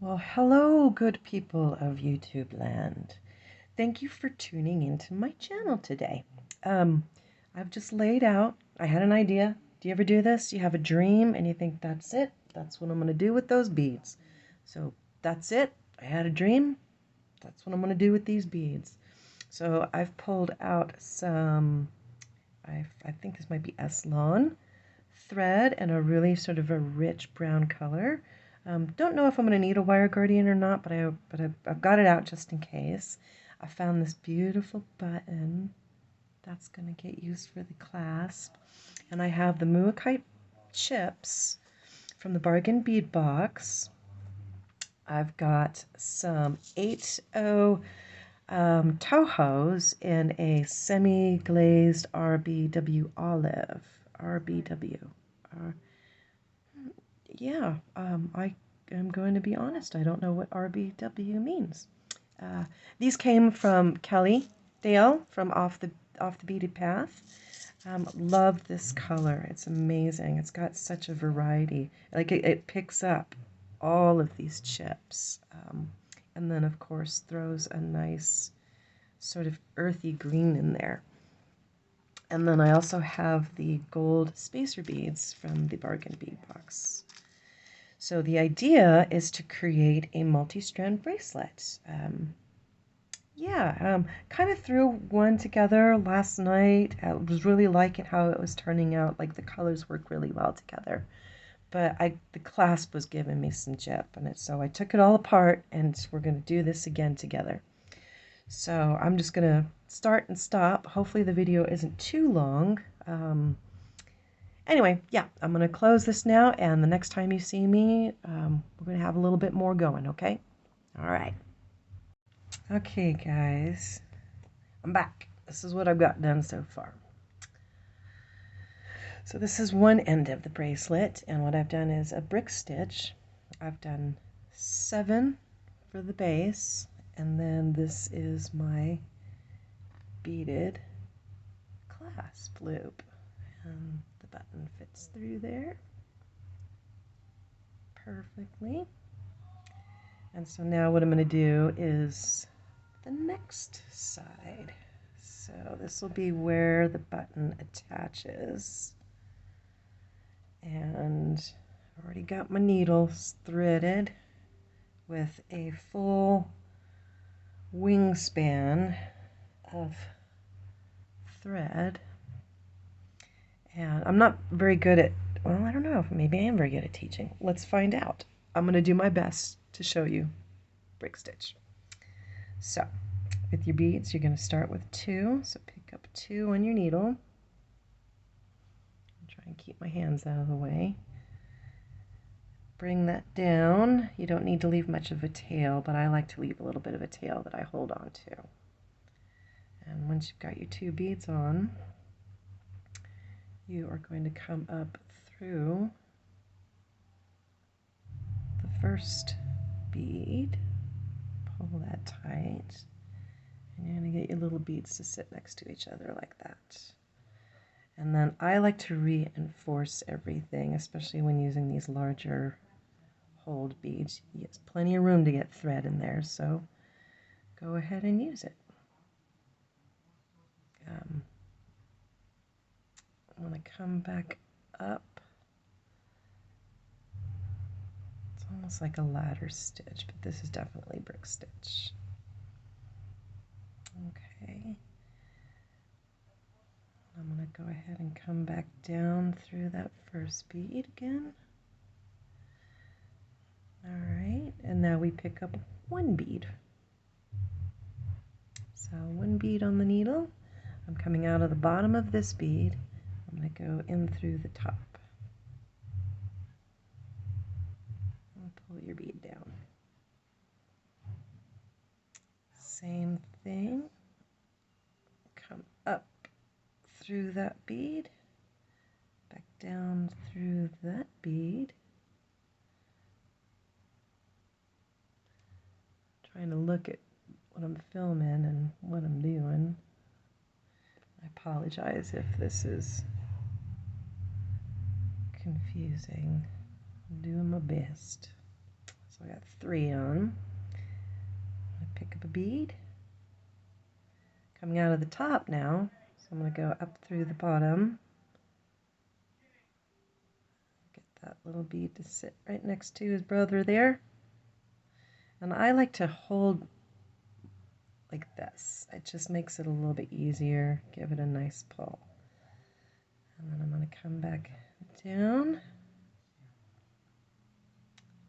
Well, hello, good people of YouTube land. Thank you for tuning into my channel today. I've just laid out, I had an idea. Do you ever do this? You have a dream and you think, that's it. That's what I'm going to do with those beads. So that's it. I had a dream. That's what I'm going to do with these beads. So I've pulled out some, I think this might be Eslon thread and a really sort of a rich brown color. Don't know if I'm going to need a wire guardian or not, but I've got it out just in case. I found this beautiful button that's going to get used for the clasp. And I have the Mookite chips from the Bargain Bead Box. I've got some 8-0 Tohos in a semi-glazed RBW olive. RBW. Yeah, I am going to be honest. I don't know what RBW means. These came from Kelly Dale from Off the Beaded Path. Love this color. It's amazing. It's got such a variety. Like it picks up all of these chips, and then of course throws a nice sort of earthy green in there. And then I also have the gold spacer beads from the Bargain Bead Box. So the idea is to create a multi-strand bracelet. Kind of threw one together last night. I was really liking how it was turning out. Like the colors work really well together. But the clasp was giving me some jip, and so I took it all apart, and we're going to do this again together. So I'm just going to start and stop. Hopefully the video isn't too long. Anyway, yeah, I'm going to close this now, and the next time you see me, we're going to have a little bit more going, okay? All right. Okay, guys, I'm back. This is what I've got done so far. So this is one end of the bracelet, and what I've done is a brick stitch. I've done 7 for the base, and then this is my beaded clasp loop. And the button fits through there perfectly. And so now what I'm going to do is the next side. So this will be where the button attaches. And I've already got my needles threaded with a full wingspan of thread. And I'm not very good at, well, I don't know, maybe I am very good at teaching. Let's find out. I'm going to do my best to show you brick stitch. So, with your beads, you're going to start with 2. So pick up 2 on your needle. Try and keep my hands out of the way. Bring that down. You don't need to leave much of a tail, but I like to leave a little bit of a tail that I hold on to. And once you've got your 2 beads on, you are going to come up through the first bead, pull that tight, and you're going to get your little beads to sit next to each other like that. And then I like to reinforce everything, especially when using these larger hold beads. There's plenty of room to get thread in there, so go ahead and use it. I want to come back up. It's almost like a ladder stitch, but this is definitely brick stitch. Okay. I'm going to go ahead and come back down through that first bead again. Alright, and now we pick up 1 bead. So 1 bead on the needle. I'm coming out of the bottom of this bead. I'm going to go in through the top. And pull your bead down. Same thing. Come up through that bead. Back down through that bead. Trying to look at what I'm filming and what I'm doing. I apologize if this is confusing. I'm doing my best. So I got 3 on. I'm going to pick up a bead. Coming out of the top now, so I'm going to go up through the bottom. Get that little bead to sit right next to his brother there. And I like to hold like this. It just makes it a little bit easier. Give it a nice pull. And then I'm going to come back down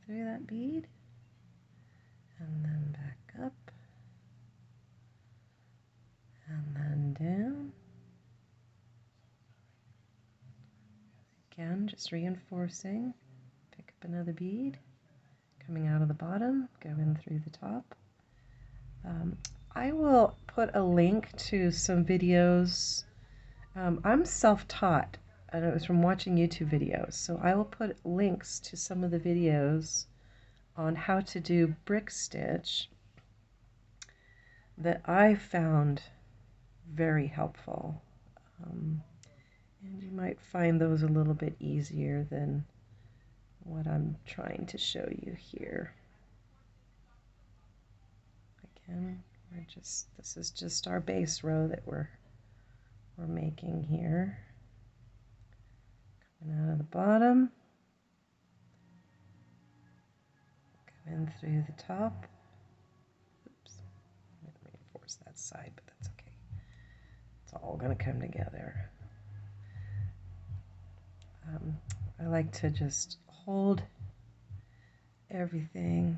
through that bead. And then back up. And then down. Again, just reinforcing. Pick up another bead. Coming out of the bottom, go in through the top. I will put a link to some videos. I'm self-taught, and it was from watching YouTube videos, so I will put links to some of the videos on how to do brick stitch that I found very helpful. And you might find those a little bit easier than what I'm trying to show you here. Again, this is just our base row that we're making here. Coming out of the bottom, go in through the top. Oops, I didn't reinforce that side, but that's okay. It's all going to come together. I like to just hold everything.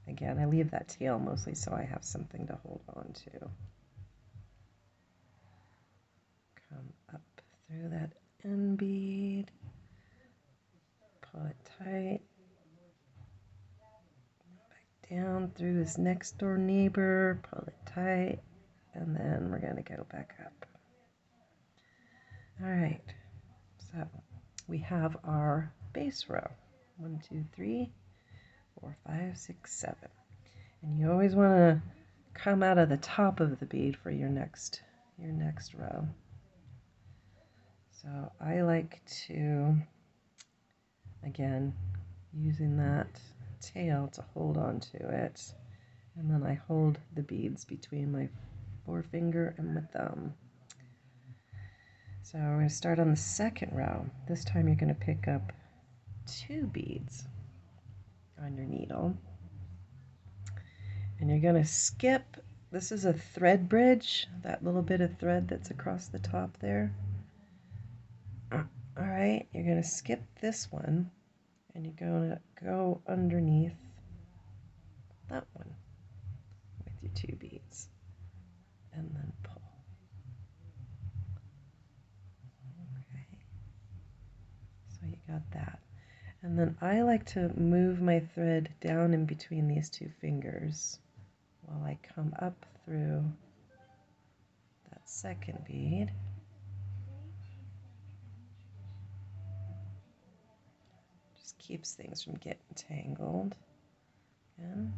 Again, I leave that tail mostly so I have something to hold on to. Come up through that end bead, pull it tight, back down through his next door neighbor, pull it tight, and then we're going to go back up. All right, so we have our base row. 1, 2, 3, 4, 5, 6, 7. And you always want to come out of the top of the bead for your next row. So I like to, again, using that tail to hold on to it, and then I hold the beads between my forefinger and my thumb. So we're going to start on the second row. This time you're going to pick up 2 beads on your needle. And you're going to skip, this is a thread bridge, that little bit of thread that's across the top there. All right, you're going to skip this one, and you're going to go underneath that one with your 2 beads, and then pull. Okay, so you got that. And then I like to move my thread down in between these 2 fingers while I come up through that second bead. Just keeps things from getting tangled. Again,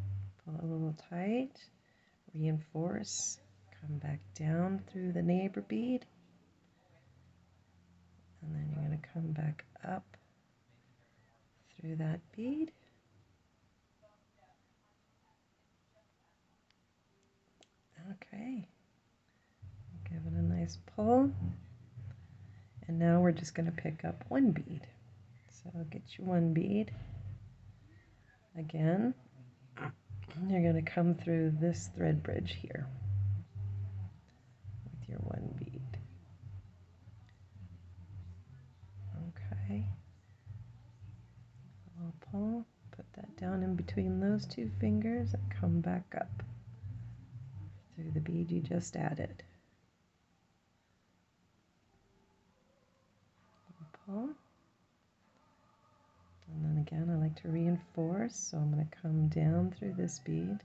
pull it a little tight, reinforce, come back down through the neighbor bead, and then you're going to come back up through that bead. Okay, give it a nice pull, and now we're just going to pick up 1 bead. So get you 1 bead. Again, you're going to come through this thread bridge here with your 1 bead. Okay, I'll pull, put that down in between those 2 fingers and come back up through the bead you just added. Pull. And then again, I like to reinforce, so I'm going to come down through this bead.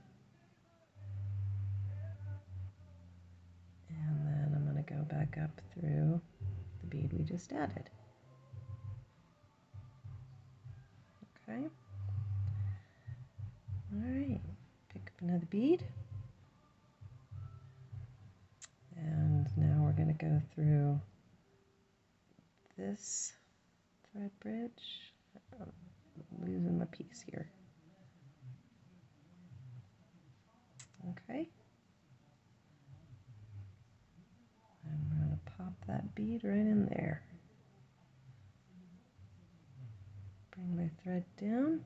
And then I'm going to go back up through the bead we just added. Okay. All right, pick up another bead. And now we're going to go through this thread bridge. I'm losing my piece here. Okay. I'm going to pop that bead right in there. Bring my thread down.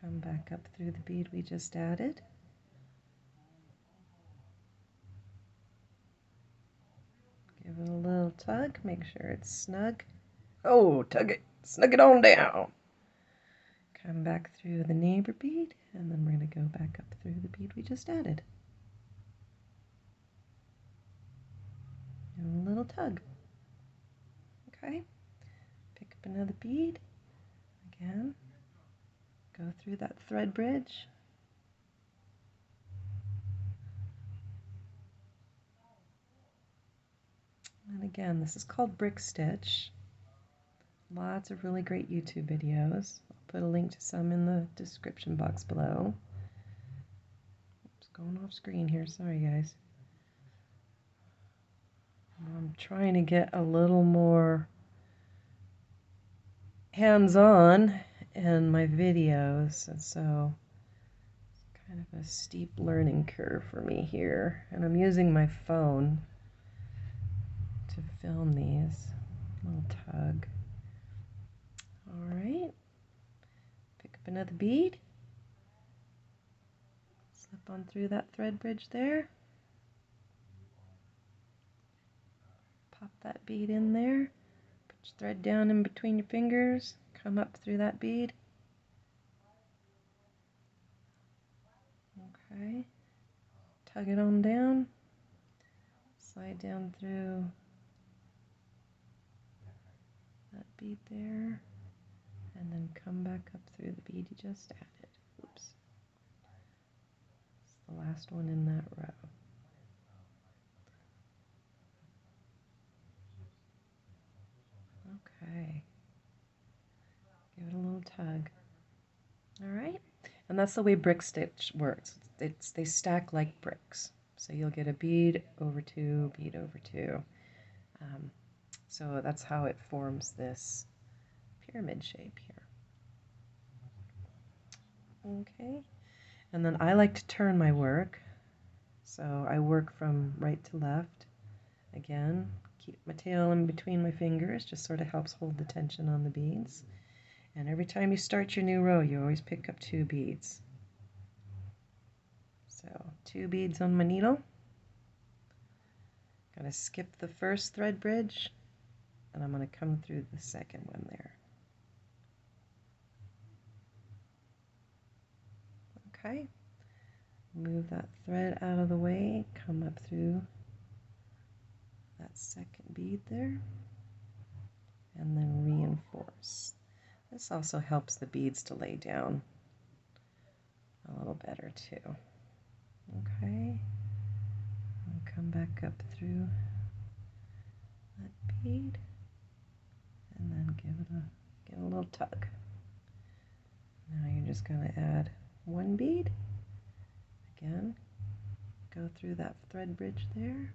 Come back up through the bead we just added. Give it a little tug, make sure it's snug. Oh, tug it, snug it on down. Come back through the neighbor bead, and then we're going to go back up through the bead we just added. And a little tug. Okay, pick up another bead. Again, go through that thread bridge. And again, this is called brick stitch. Lots of really great YouTube videos. I'll put a link to some in the description box below. It's going off screen here, sorry guys. I'm trying to get a little more hands-on in my videos, and so it's kind of a steep learning curve for me here. And I'm using my phone to film these. Little tug. Alright, pick up another bead, slip on through that thread bridge there, pop that bead in there, put your thread down in between your fingers, come up through that bead. Okay, tug it on down, slide down through that bead there, and then come back up through the bead you just added. Oops. It's the last one in that row. Okay. Give it a little tug. Alright. And that's the way brick stitch works. They stack like bricks. So you'll get a bead over two, bead over two. So that's how it forms this pyramid shape here. Okay, and then I like to turn my work, so I work from right to left. Again, keep my tail in between my fingers, just sort of helps hold the tension on the beads. And every time you start your new row, you always pick up 2 beads. So 2 beads on my needle. Gonna skip the first thread bridge, and I'm gonna come through the second one there. Okay, move that thread out of the way, come up through that second bead there, and then reinforce. This also helps the beads to lay down a little better too. Okay, I'll come back up through that bead, and then give it a little tug. Now you're just going to add 1 bead. Again, go through that thread bridge there.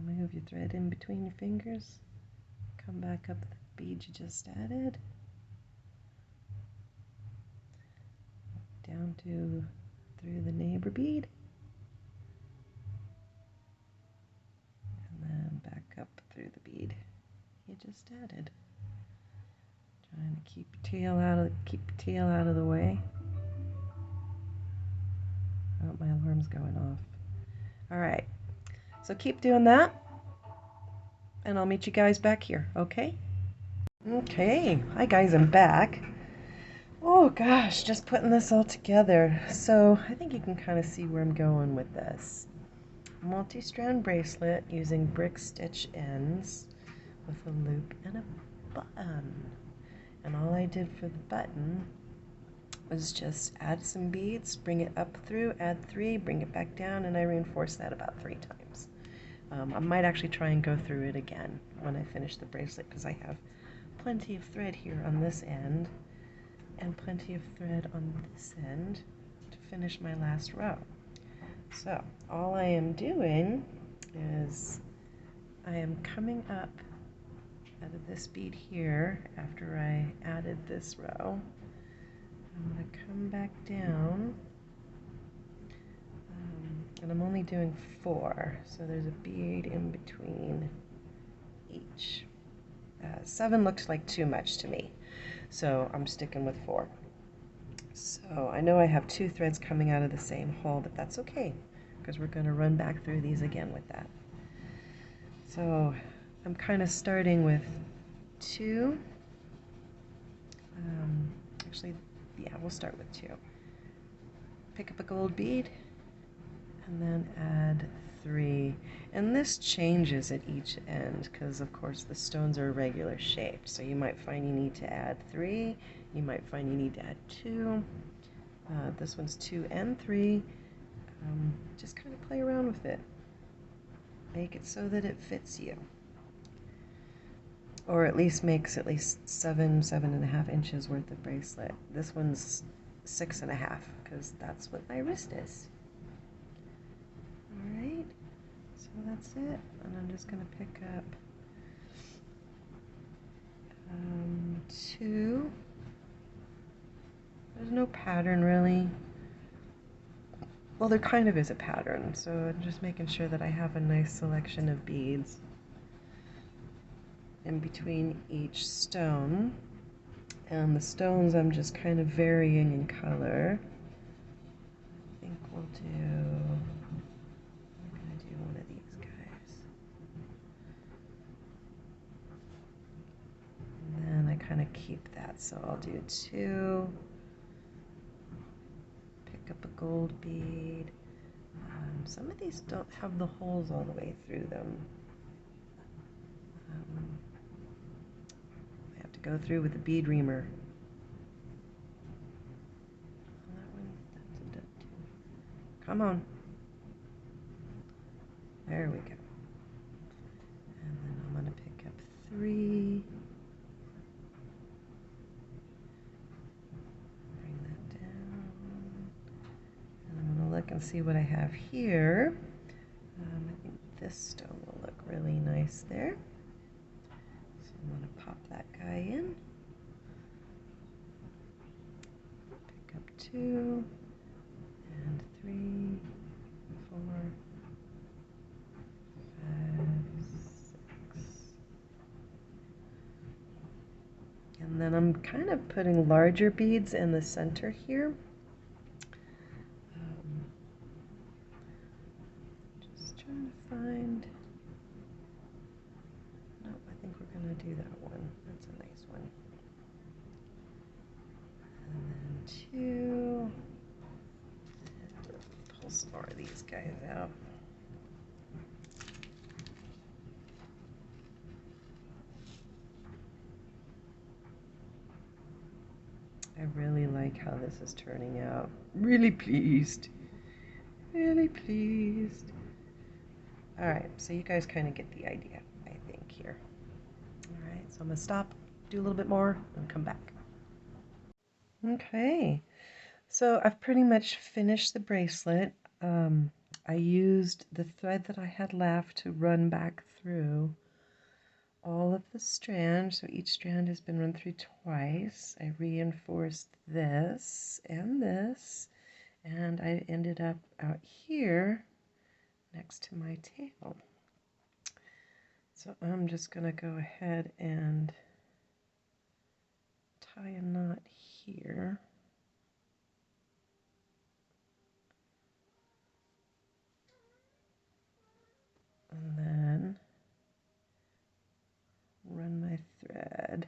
Move your thread in between your fingers. Come back up the bead you just added. Down to through the neighbor bead. And then back up through the bead you just added. Trying to keep your tail out of the way. Oh, my alarm's going off. All right, so keep doing that, and I'll meet you guys back here, okay? Okay, hi guys, I'm back. Oh gosh, just putting this all together. So I think you can kind of see where I'm going with this. Multi-strand bracelet using brick stitch ends with a loop and a button. And all I did for the button was just add some beads, bring it up through, add 3, bring it back down, and I reinforced that about 3 times. I might actually try and go through it again when I finish the bracelet, because I have plenty of thread here on this end and plenty of thread on this end to finish my last row. So all I am doing is I am coming up out of this bead here after I added this row. I'm going to come back down, and I'm only doing 4, so there's a bead in between each. 7 looks like too much to me, so I'm sticking with 4. So I know I have 2 threads coming out of the same hole, but that's okay, because we're going to run back through these again with that. So I'm kind of starting with 2. Actually, yeah, we'll start with 2. Pick up a gold bead, and then add 3. And this changes at each end, because of course the stones are irregular shaped. So you might find you need to add 3, you might find you need to add 2. This one's 2 and 3. Just kind of play around with it. Make it so that it fits you. Or at least makes at least 7.5 inches worth of bracelet. This one's 6.5, because that's what my wrist is. Alright, so that's it. And I'm just going to pick up 2. There's no pattern really. Well, there kind of is a pattern, so I'm just making sure that I have a nice selection of beads in between each stone. And the stones I'm just kind of varying in color. I think we're gonna do one of these guys. And then I kind of keep that, so I'll do 2. Pick up a gold bead. Some of these don't have the holes all the way through them. I have to go through with a bead reamer. Come on. There we go. And then I'm going to pick up 3. Bring that down. And I'm going to look and see what I have here. I think this stone will look really nice there. So I'm going to pop that guy in. Pick up 2 and 3, 4, 5, 6. And then I'm kind of putting larger beads in the center here. Just trying to find. No, I think we're going to do that one. That's a nice one. And then 2. And pull some more of these guys out. I really like how this is turning out. Really pleased. Really pleased. Alright, so you guys kind of get the idea, I think, here. Alright, so I'm going to stop, do a little bit more, and come back. Okay, so I've pretty much finished the bracelet. I used the thread that I had left to run back through all of the strands, so each strand has been run through twice. I reinforced this, and I ended up out here next to my tail. So I'm just going to go ahead and tie a knot here. And then run my thread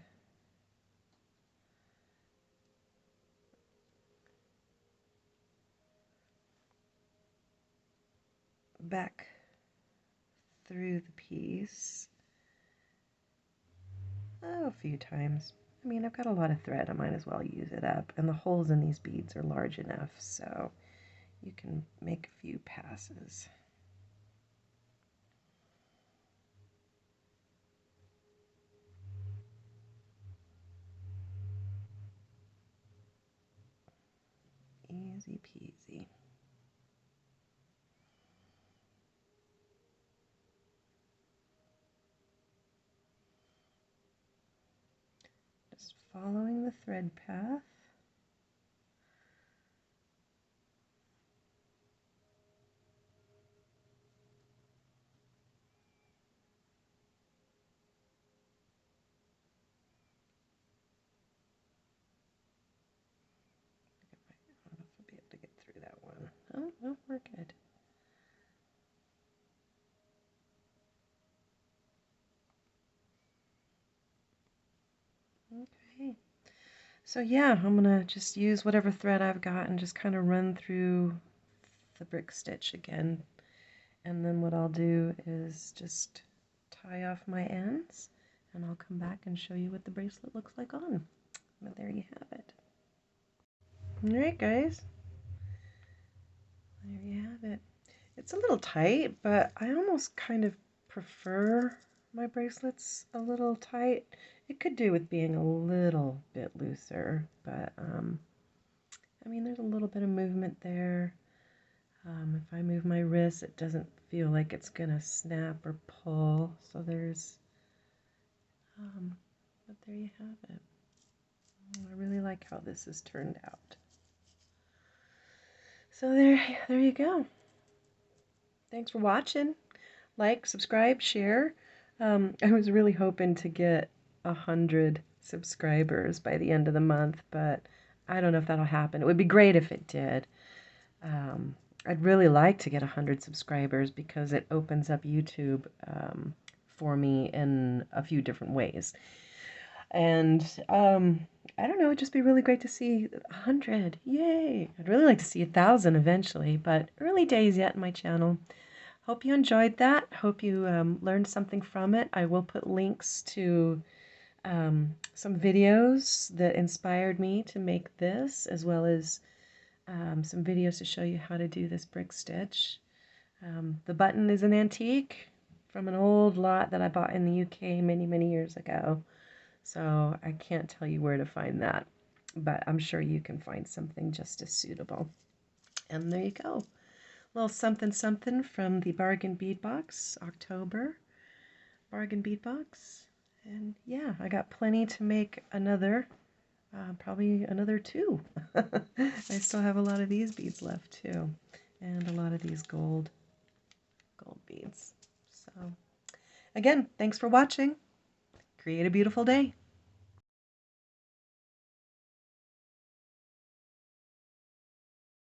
back through the piece a few times. I mean, I've got a lot of thread, I might as well use it up. And the holes in these beads are large enough, so you can make a few passes. Easy peasy. following the thread path. I don't know if I'll be able to get through that one. Oh, well, we're good. Okay. So yeah, I'm gonna just use whatever thread I've got and just kind of run through the brick stitch again. And then what I'll do is just tie off my ends, and I'll come back and show you what the bracelet looks like on. But there you have it. Alright guys, there you have it. It's a little tight, but I almost kind of prefer my bracelets a little tight. It could do with being a little bit looser, but I mean, there's a little bit of movement there. If I move my wrist, it doesn't feel like it's gonna snap or pull. So there's, but there you have it. I really like how this has turned out. So there you go. Thanks for watching. Like, subscribe, share. I was really hoping to get 100 subscribers by the end of the month, but I don't know if that'll happen. It would be great if it did. I'd really like to get 100 subscribers because it opens up YouTube for me in a few different ways. And I don't know, it'd just be really great to see 100. Yay! I'd really like to see 1,000 eventually, but early days yet in my channel. Hope you enjoyed that. Hope you learned something from it. I will put links to some videos that inspired me to make this, as well as some videos to show you how to do this brick stitch. The button is an antique from an old lot that I bought in the UK many years ago. So I can't tell you where to find that, but I'm sure you can find something just as suitable. And there you go. A little something from the Bargain Bead Box October. Bargain Bead Box. And yeah, I got plenty to make another, probably another 2. I still have a lot of these beads left too, and a lot of these gold beads. So again, thanks for watching. Create a beautiful day.